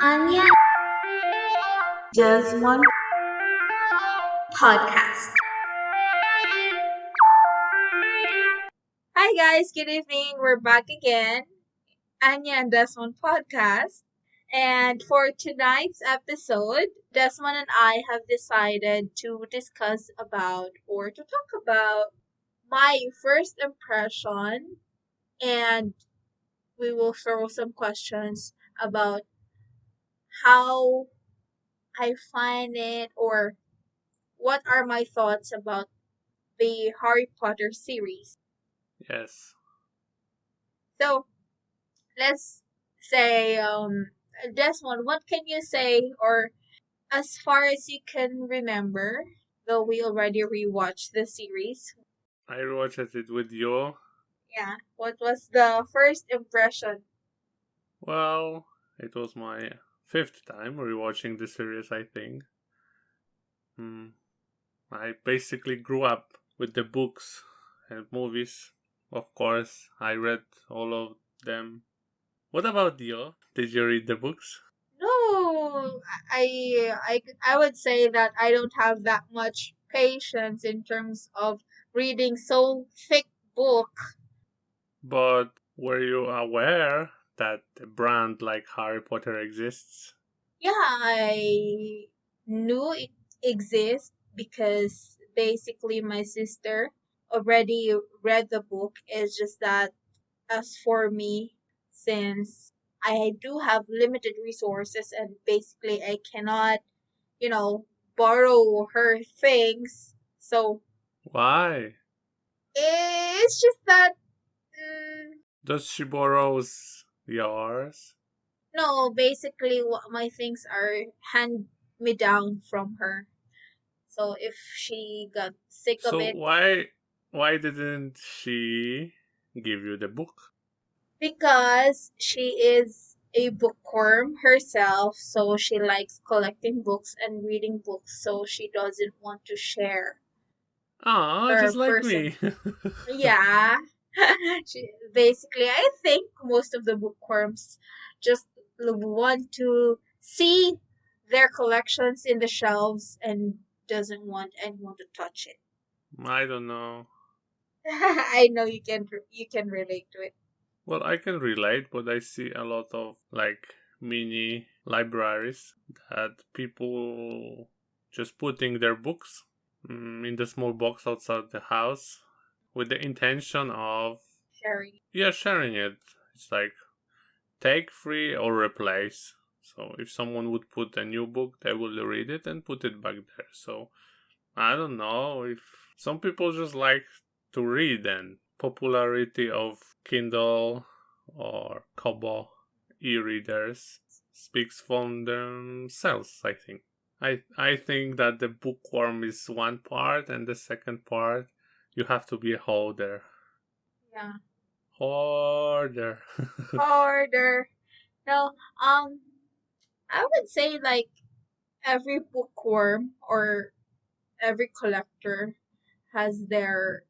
Anja Desmond Podcast. Hi guys, good evening. We're back again. Anja Desmond Podcast. And for tonight's episode, Desmond and I have decided to discuss about or to talk about my first impression, and we will throw some questions about how I find it or what are my thoughts about the Harry Potter series. Yes. So let's say, Desmond, what can you say, or as far as you can remember, though we already rewatched the series, I watched it with you. yeah, what was the first impression? Well, it was my fifth time rewatching the series, I think. I basically grew up with the books and movies. Of course, I read all of them. What about you? Did you read the books? No, I would say that I don't have that much patience in terms of reading so thick book. But were you aware that a brand like Harry Potter exists? Yeah, I knew it exists because basically my sister already read the book. It's just that as for me, since I do have limited resources and basically I cannot, you know, borrow her things. So Why? it's just that, mm, Does she borrows yours? no, basically what my things are hand me down from her. So if she got sick of So it, why didn't she give you the book? because she is a bookworm herself, so she likes collecting books and reading books, so she doesn't want to share Ah, her just like person. me. Yeah. Basically, I think most of the bookworms just want to see their collections in the shelves and doesn't want anyone to touch it. I don't know. I know you can relate to it. Well, I can relate, but I see a lot of like mini libraries that people just putting their books in the small box outside the house with the intention of Sharing. sharing it. It's like take free or replace. So if someone would put a new book, they will read it and put it back there. So I don't know if some people just like to read, and popularity of Kindle or Kobo e-readers speaks from themselves, I think. I think that the bookworm is one part, and the second part, you have to be a hoarder. Yeah. Hoarder. Harder. No, I would say like every bookworm or every collector has their,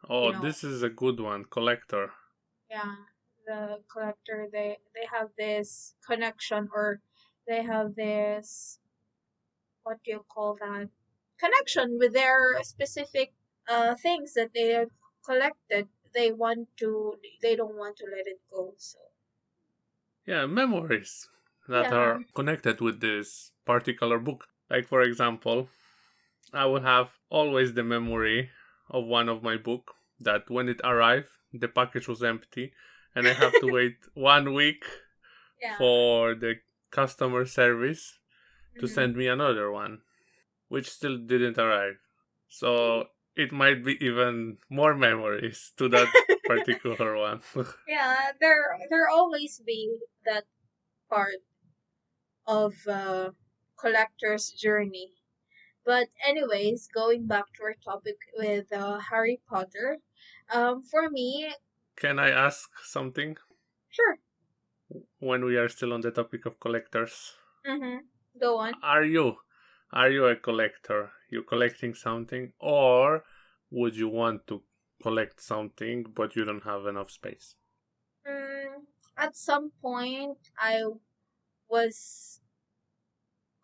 you Oh, know, this is a good one. Collector. yeah, the collector, they have this connection, or they have this, what do you call that, connection with their specific things that they have collected. They don't want to let it go. So Yeah, memories that yeah. are connected with this particular book. Like, for example, I will have always the memory of one of my book that when it arrived, the package was empty, and I have to wait 1 week Yeah. for the customer service to Mhm. send me another one, which still didn't arrive. So it might be even more memories to that particular one. Yeah, there always be that part of collector's journey. But anyways, going back to our topic with Harry Potter, for me, Can I ask something sure. when we are still on the topic of collectors? Mm-hmm. Go on. Are you are you a collector? You collecting something, or would you want to collect something but you don't have enough space? Mm, at some point, I was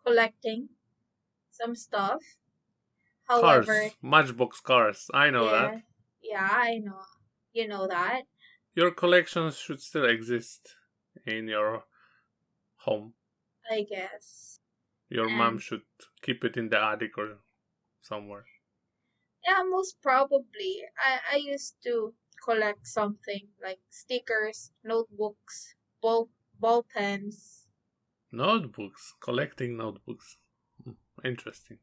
collecting some stuff. However, Cars, Matchbox cars. I know that. yeah, yeah, I know. You know that. Your collections should still exist in your home. I guess. Your mom And should keep it in the attic or somewhere. yeah, most probably. I used to collect something like stickers, notebooks, ball pens. Notebooks, collecting notebooks. Interesting.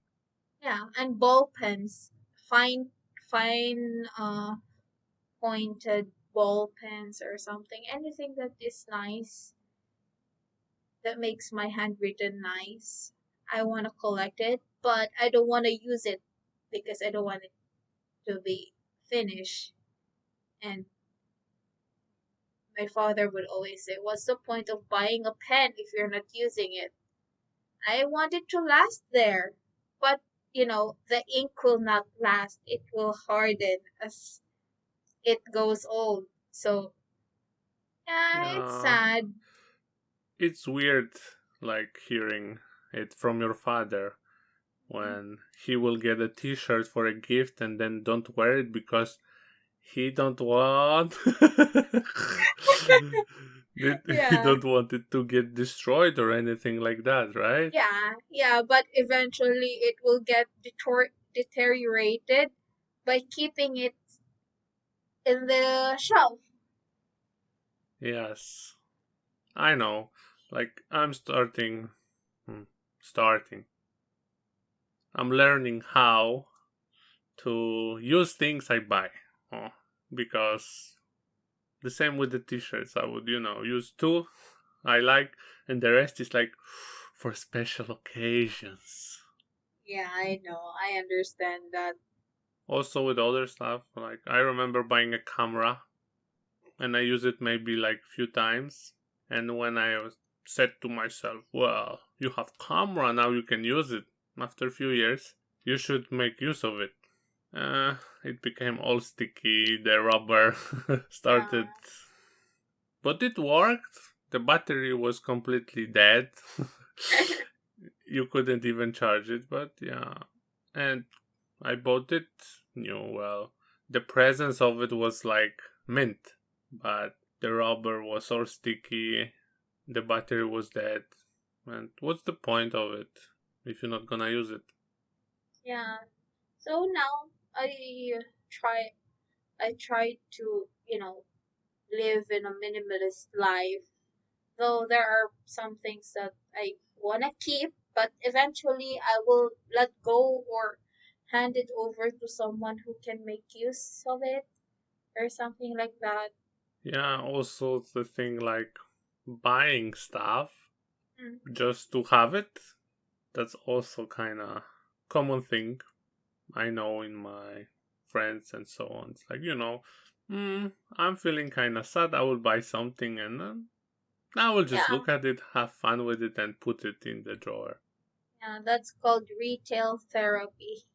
Yeah, and ball pens. Fine pointed ball pens or something. Anything that is nice, that makes my handwritten nice. I want to collect it, but I don't want to use it because I don't want it to be finished. And my father would always say, "What's the point of buying a pen if you're not using it?" I want it to last there. But, the ink will not last. It will harden as it goes old. So, yeah, it's Yeah, sad. it's weird, like hearing it from your father when he will get a T-shirt for a gift and then don't wear it because he don't want he Yeah. don't want it to get destroyed or anything like that, right? Yeah, but eventually it will get deteriorated by keeping it in the shelf. Yes, I know. Like I'm hmm, starting. I'm learning how to use things I buy. Oh, because the same with the t-shirts. I would, use two I like, and the rest is like for special occasions. Yeah, I know. I understand that. Also with other stuff, like I remember buying a camera and I use it maybe like few times. And when I said to myself, well, you have camera now, you can use it. After a few years, you should make use of it. It became all sticky. The rubber Yeah. started, but it worked. The battery was completely dead. You couldn't even charge it, but yeah. And I bought it new. Well, the presence of it was like mint, but the rubber was all sticky. The battery was dead. And what's the point of it if you're not gonna use it? Yeah. So now try I try to, live in a minimalist life. Though there are some things that I want to keep, but eventually I will let go or hand it over to someone who can make use of it or something like that. Yeah, also the thing like buying stuff Mm. just to have it, that's also kind of common thing I know in my friends and so on. It's like, I'm feeling kind of sad. I will buy something and I will just Yeah, look at it, have fun with it, and put it in the drawer. yeah, that's called retail therapy.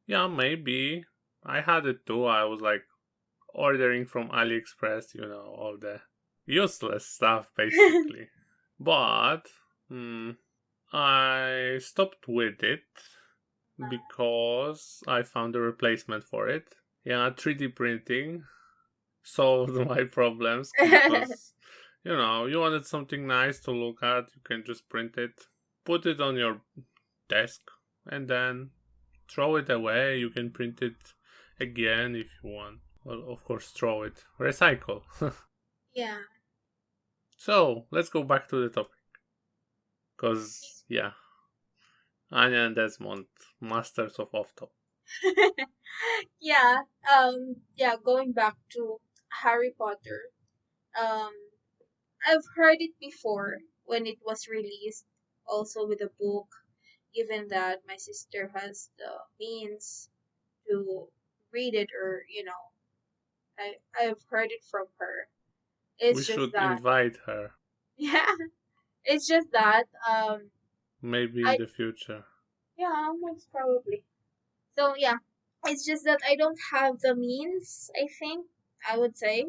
Yeah, maybe. I had it too. I was like ordering from AliExpress, all the useless stuff basically. But I stopped with it because I found a replacement for it. Yeah, 3D printing solved my problems because you wanted something nice to look at, you can just print it, put it on your desk, and then throw it away. You can print it again if you want. Well, of course, throw it, recycle. Yeah. So let's go back to the topic because, yeah, Anya and Desmond, masters of off top. Yeah, going back to Harry Potter. Um, I've heard it before when it was released, also with a book, given that my sister has the means to read it or, I've heard it from her. We It's just should that, invite her, yeah, it's just that, maybe in I, the future. yeah, most probably. So, yeah, it's just that I don't have the means, I think, I would say,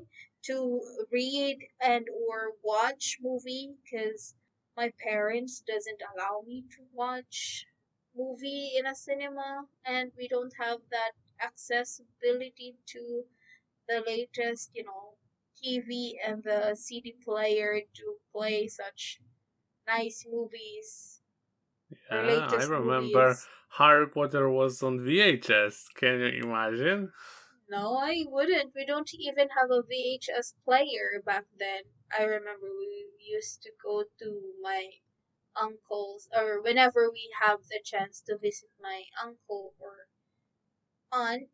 to read and or watch movie because my parents doesn't allow me to watch movie in a cinema, and we don't have that accessibility to the latest, TV and the CD player to play such nice movies or Yeah, I latest remember movies. Harry Potter was on VHS. Can you imagine? No, I wouldn't. We don't even have a VHS player back then. I remember we used to go to my uncle's, or whenever we have the chance to visit my uncle or aunt,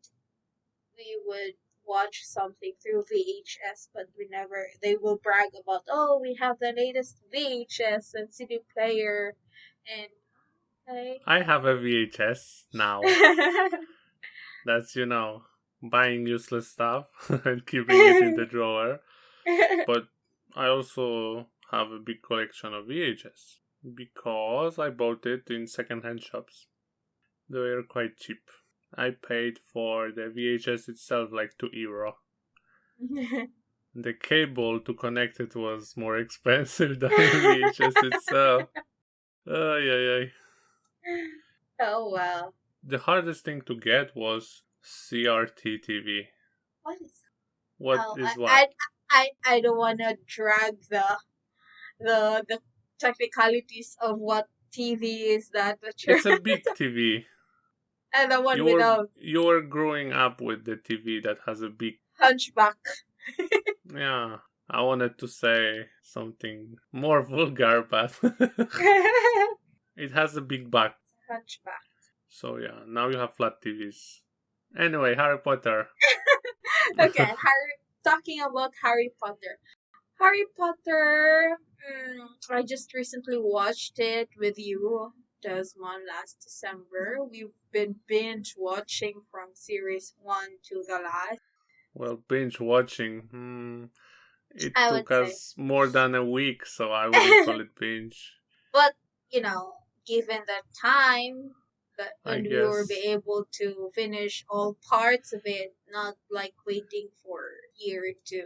we would watch something through VHS, but we never, they will brag about, oh, we have the latest VHS and CD player. And, okay. I have a VHS now. That's, buying useless stuff and keeping it in the drawer. But I also have a big collection of VHS because I bought it in secondhand shops. They were quite cheap. I paid for the VHS itself like €2. The cable to connect it was more expensive than the VHS itself. Ay, ay, ay. Oh, well. The hardest thing to get was CRT TV. What is What Oh, is what? I don't want to drag the technicalities of what TV is that you're It's a big TV. and the one You with were a you were growing up with the TV that has a big. hunchback. Yeah, I wanted to say something more vulgar, but it has a big back. Hunchback. So yeah, now you have flat TVs. Anyway, Harry Potter. Okay, talking about Harry Potter. Harry Potter. I just recently watched it with you, Desmond, last December. We've been binge watching from series one to the last. Well, binge watching. It I took would say. us more than a week, so I wouldn't call it binge. But, given the time that I when we were be guess. able to finish all parts of it, not like waiting for a year to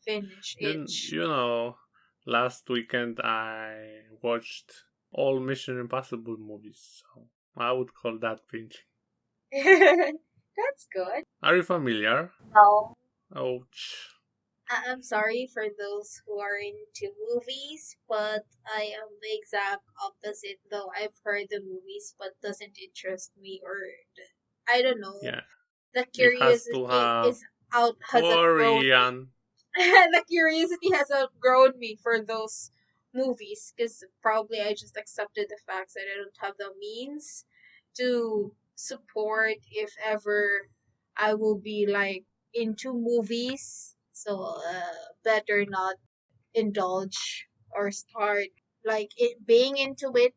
finish each. You know, last weekend I watched all Mission Impossible movies, so I would call that binge. That's good. Are you familiar? No. Ouch. I'm sorry for those who are into movies, but I am the exact opposite. Though I've heard the movies, but doesn't interest me, or I don't know. Yeah, The it has to curiosity have is out has outgrown me. Korean. The curiosity has outgrown me for those movies because probably I just accepted the fact that I don't have the means to support if ever I will be like into movies. So better not indulge or start like it being into it.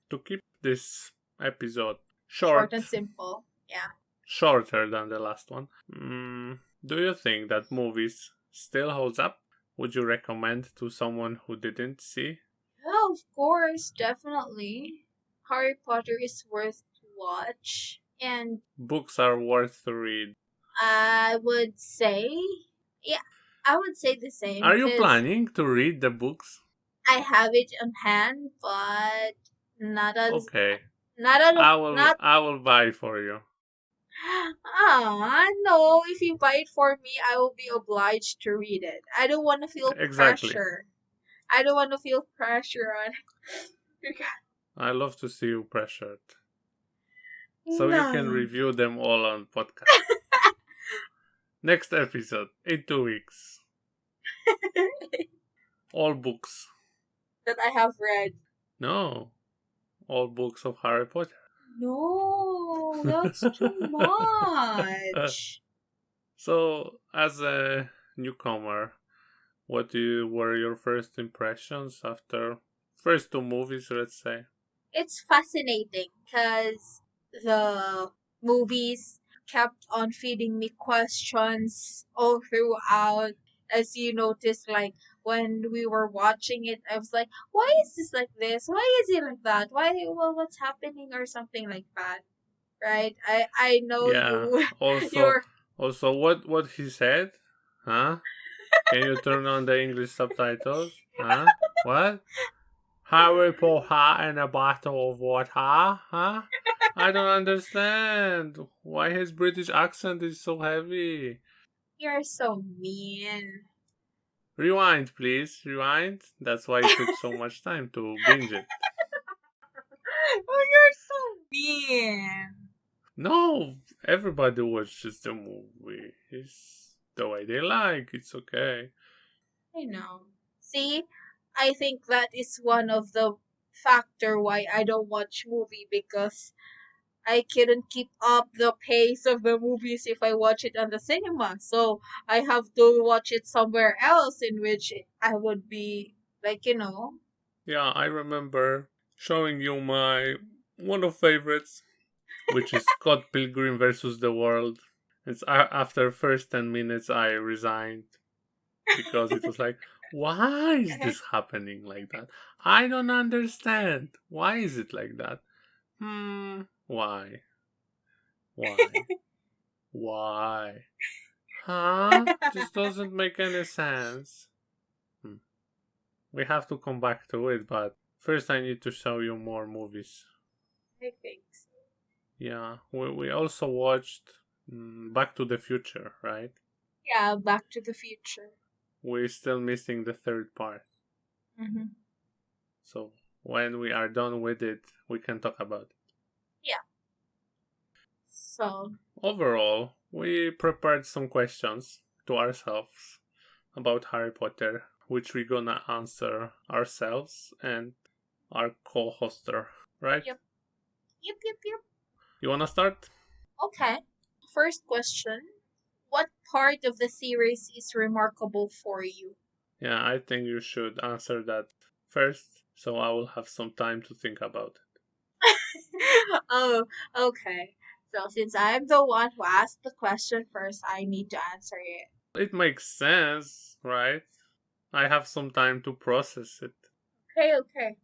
To keep this episode Short short, and simple. Yeah. shorter than the last one, do you think that movies still holds up? Would you recommend to someone who didn't see? Yeah, of course, definitely. Harry Potter is worth to watch, and Books are worth to read. I would say, yeah, I would say the same Are you because planning to read the books? I have it on hand, but not as Okay. not as not. I will buy for you. Ah, no! If you buy it for me, I will be obliged to read it. I don't want to feel Exactly. pressure. I don't want to feel pressure on. I love to see you pressured. So you can No. review them all on podcast. Next episode in 2 weeks. All books. That I have read. No. All books of Harry Potter. No, that's too much. So, as a newcomer, were your first impressions after first two movies, let's say? It's fascinating because the movies kept on feeding me questions all throughout. As you noticed, like when we were watching it, I was like, "Why is this like this? Why is it like that? What's happening?" or something like that, right? I know Yeah. you, Also, you're what he said? Huh? Can you turn on the English subtitles? Huh? What? Harry Potter and a bottle of water? Huh? I don't understand. Why his British accent is so heavy? You're so mean. Rewind, please. Rewind. That's why it took so much time to binge it. Oh, you're so mean. No, everybody watches the movie. It's the way they like. It's okay. I know. See, I think that is one of the factor why I don't watch movie because I couldn't keep up the pace of the movies if I watch it on the cinema. So I have to watch it somewhere else in which I would be like, Yeah, I remember showing you my one of favorites, which is Scott Pilgrim versus the World. After first 10 minutes, I resigned because it was like, why is this happening like that? I don't understand. Why is it like that? Why? Why? Why? Huh? This doesn't make any sense. Hmm. We have to come back to it, but first I need to show you more movies. I think so. Yeah, we also watched Back to the Future, right? Yeah, Back to the Future. We're still missing the third part. Mm-hmm. So when we are done with it, we can talk about it. Yeah. So, Overall, we prepared some questions to ourselves about Harry Potter, which we're gonna answer ourselves and our co-hoster, right? yep. Yep, yep, yep. You wanna start? Okay. First question. What part of the series is remarkable for you? Yeah, I think you should answer that first, so I will have some time to think about Oh, okay. So since I'm the one who asked the question first, I need to answer it. it. It makes sense, right? I have some time to process it. Okay, okay.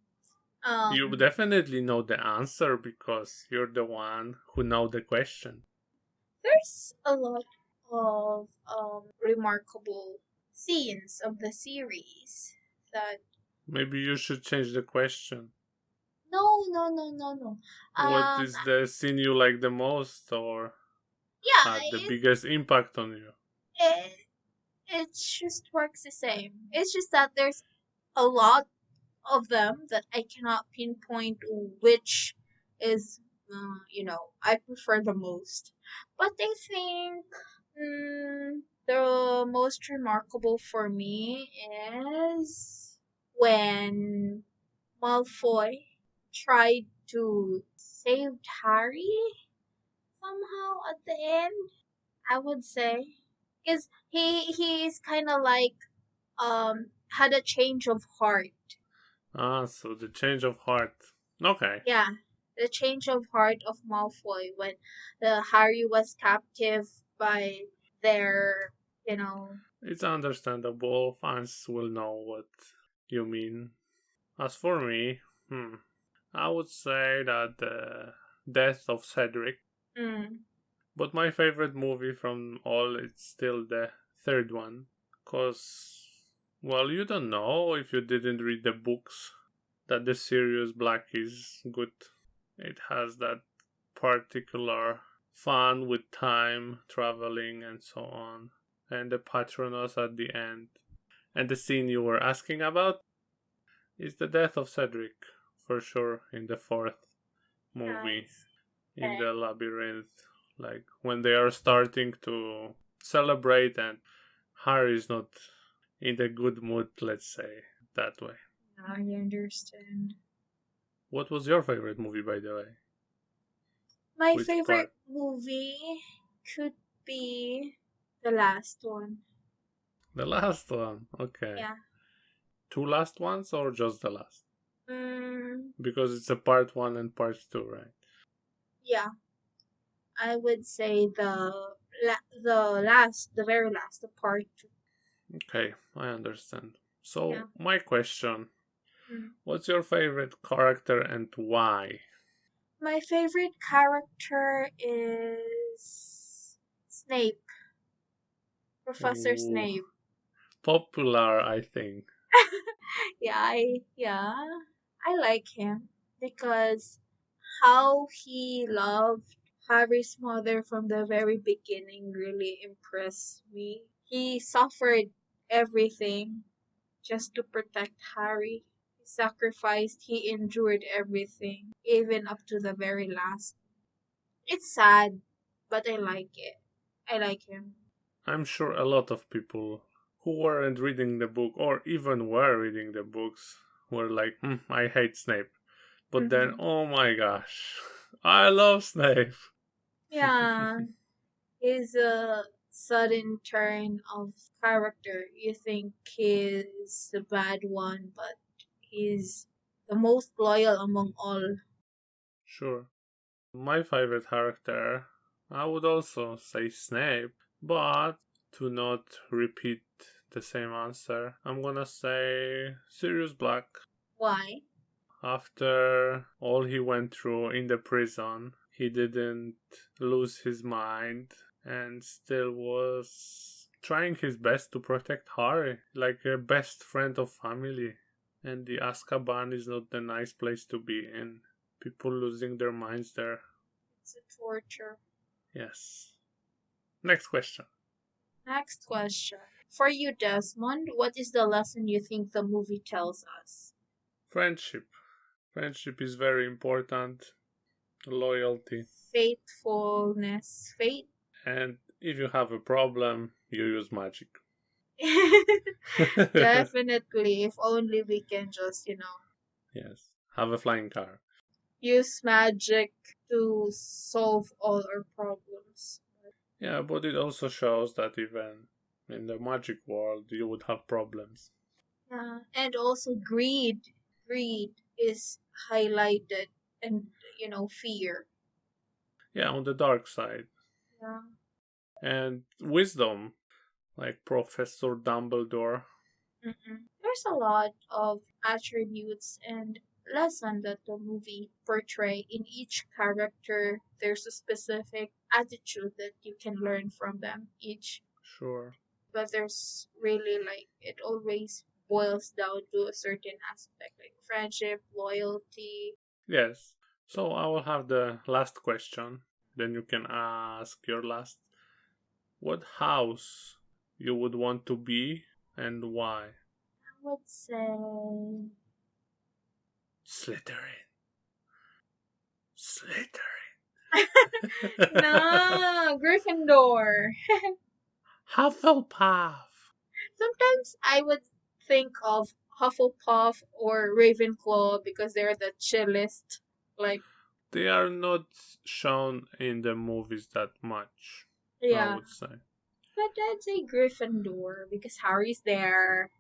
You definitely know the answer because you're the one who know the question. There's a lot of remarkable scenes of the series that Maybe you should change the question. no. What Um, is the scene you like the most or yeah, had the biggest impact on you? it it just works the same. It's just that there's a lot of them that I cannot pinpoint which is, I prefer the most. But I think the most remarkable for me is when Malfoy tried to save Harry somehow at the end. I would say because he's kind of like had a change of heart. Ah, so the change of heart. Okay. Yeah, the change of heart of Malfoy when the Harry was captive by their, you know. It's understandable. Fans will know what you mean. As for me, I would say that the death of Cedric. Mm, But my favorite movie from all is still the third one. Cause, well, you don't know if you didn't read the books that the Sirius Black is good. It has that particular fun with time, traveling, and so on. And the Patronus at the end. And the scene you were asking about is the death of Cedric, for sure, in the fourth movie, nice. in Okay. the labyrinth. Like when they are starting to celebrate and Harry is not in the good mood, let's say, that way. Now I understand. What was your favorite movie, by the way? My Which part? favorite movie could be the last one. The last one. Okay. Yeah. Two last ones or just the last? Mm, Because it's a part one and part two, right? yeah. I would say the very last, the part two. Okay, I understand. Yeah. So, my question, Mm. what's your favorite character and why? My favorite character is Snape, Professor Ooh, Snape. popular, I think. I like him because how he loved Harry's mother from the very beginning really impressed me. He suffered everything just to protect Harry. He sacrificed, he endured everything, even up to the very last. It's sad, but I like it. I like him. I'm sure a lot of people who weren't reading the book or even were reading the books were like, I hate Snape. But then, Hmm. oh my gosh, I love Snape. Yeah, his sudden turn of character. You think he's the bad one, but he's the most loyal among all. Sure. My favorite character, I would also say Snape, but to not repeat the same answer, I'm gonna say Sirius Black. Why? After all he went through in the prison, he didn't lose his mind and still was trying his best to protect Harry, like a best friend of family. And the Azkaban is not the nice place to be in. People losing their minds there. It's a torture. Yes. Next question. Next question. For you, Desmond, what is the lesson you think the movie tells us? Friendship. Friendship is very important. Loyalty. Faithfulness. Faith? And if you have a problem, you use magic. Definitely. If only we can just, Yes. Have a flying car. use magic to solve all our problems. Yeah, but it also shows that even in the magic world, you would have problems. Yeah. And also greed. Greed is highlighted and, fear. Yeah, on the dark side. Yeah. And wisdom, like Professor Dumbledore. There's a lot of attributes and lesson that the movie portray in each character. There's a specific attitude that you can learn from them each, Sure. but there's really like it always boils down to a certain aspect like friendship, loyalty. Yes. So I will have the last question. Then you can ask your last. What house you would want to be and why? I would say Slytherin. Slytherin. no, Gryffindor. Hufflepuff. Sometimes I would think of Hufflepuff or Ravenclaw because they're the chillest. Like, They are not shown in the movies that much, I yeah. would say. But I'd say Gryffindor because Harry's there.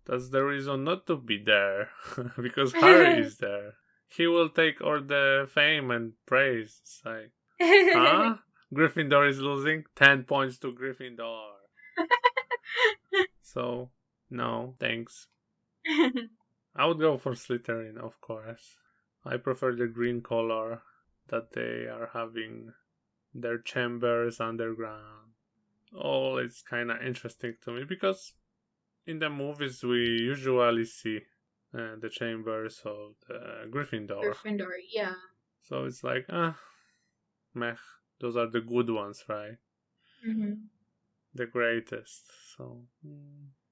That's the reason not to be there, because Harry is there. He will take all the fame and praise. It's like, huh? Gryffindor is losing 10 points to Gryffindor. So, no, thanks. I would go for Slytherin, of course. I prefer the green color that they are having their chambers underground. Oh, it's kind of interesting to me because in the movies we usually see the chambers of the Gryffindor. Gryffindor, yeah. So it's like, meh. Those are the good ones, right? Mm-hmm. The greatest. So,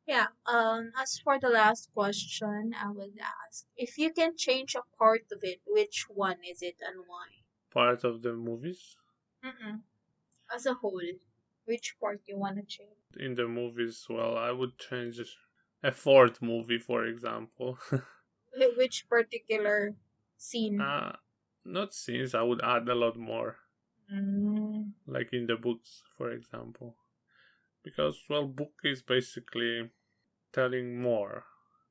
Yeah, as for the last question, I would ask if you can change a part of it, which one is it and why? part of the movies. Mm-mm. As a whole, which part you want to change? In the movies, well, I would change a fourth movie, for example. Which particular scene? uh, Not scenes, I would add a lot more. Mm. Like in the books, for example. Because, well, book is basically telling more.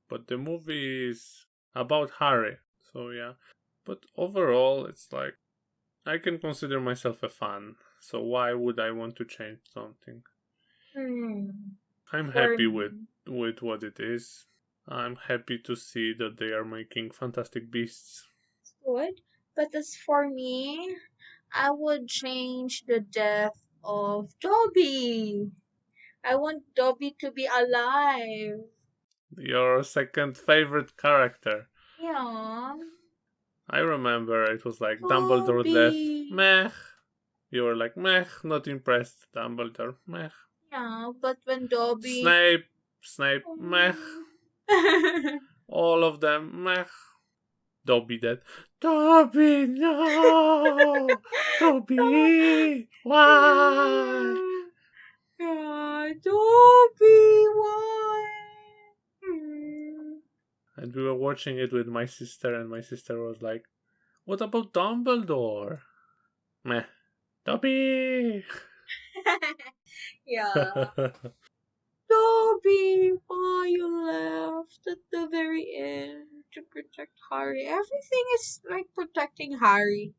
But the movie is about Harry. So, yeah. But overall, it's like, I can consider myself a fan. So why would I want to change something? Hmm. I'm For happy me, with what it is. I'm happy to see that they are making Fantastic Beasts. it's good. But as for me, I would change the death of Dobby. I want Dobby to be alive. Your second favorite character. Yeah. I remember it was like Dumbledore death. Dobby. Meh. You were like, meh, not impressed. Dumbledore, meh. Yeah, but when Dobby. Snape, meh. All of them, meh. Dobby dead. Dobby, no! Dobby! Why? Yeah, Dobby, why? And we were watching it with my sister, and my sister was like, what about Dumbledore? Meh. Dobby! Yeah. Dobby, why you left at the very end to protect Harry? Everything is like protecting Harry.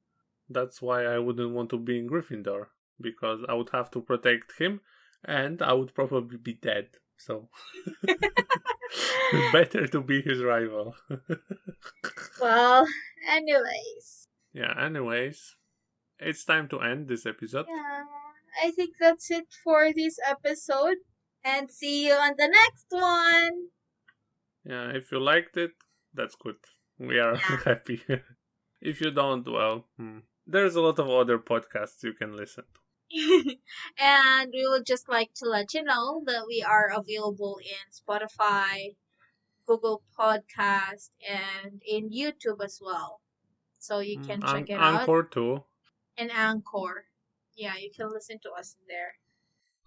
That's why I wouldn't want to be in Gryffindor, because I would have to protect him, and I would probably be dead. So, better to be his rival. Well, anyways. Yeah, anyways, it's time to end this episode. Yeah, I think that's it for this episode. And see you on the next one. Yeah, if you liked it, that's good. We are Yeah. happy. If you don't, well, there's a lot of other podcasts you can listen to. And we would just like to let you know that we are available in Spotify, Google Podcast, and in YouTube as well. So you can check it out. Anchor too. And Anchor. Yeah, you can listen to us there.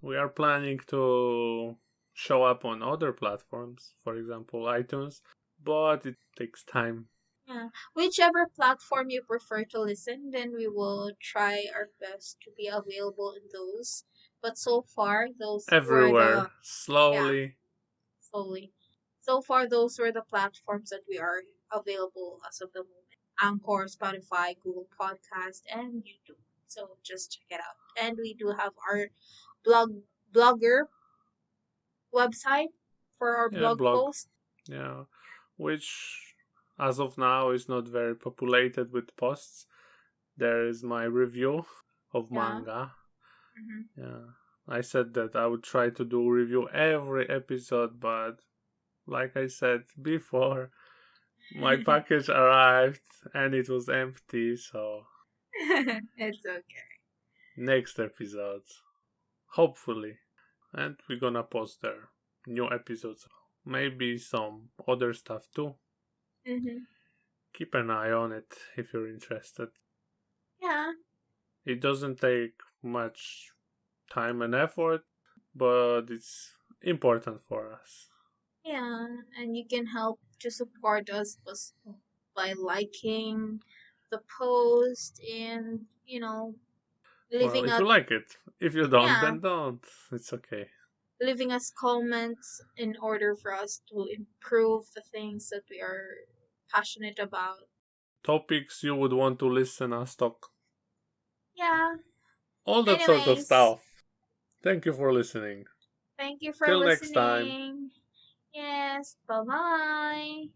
We are planning to show up on other platforms, for example, iTunes, but it takes time. Yeah. Whichever platform you prefer to listen, then we will try our best to be available in those. But so far, those were Everywhere, the slowly. slowly. So far, those were the platforms that we are available as of the moment: Anchor, Spotify, Google Podcast, and YouTube. So just check it out. And we do have our blogger website for our Yeah, blog blog. post. Yeah, which as of now is not very populated with posts. There is my review of Yeah. manga. Mm-hmm. Yeah, I said that I would try to do review every episode, but like I said before, my package arrived and it was empty, so It's okay. next episode, hopefully. And we're gonna post there new episodes, maybe some other stuff too. Mm-hmm. Keep an eye on it if you're interested. Yeah. It doesn't take much time and effort, but it's important for us. Yeah, and you can help to support us by liking the post and, Well, leaving if you us, like it. If you don't, yeah, then don't. It's okay. leaving us comments in order for us to improve the things that we are passionate about. Topics you would want to listen us talk. Yeah. All that sort of Anyways, stuff. Thank you for listening. thank you for Till next time. listening. Yes, bye-bye.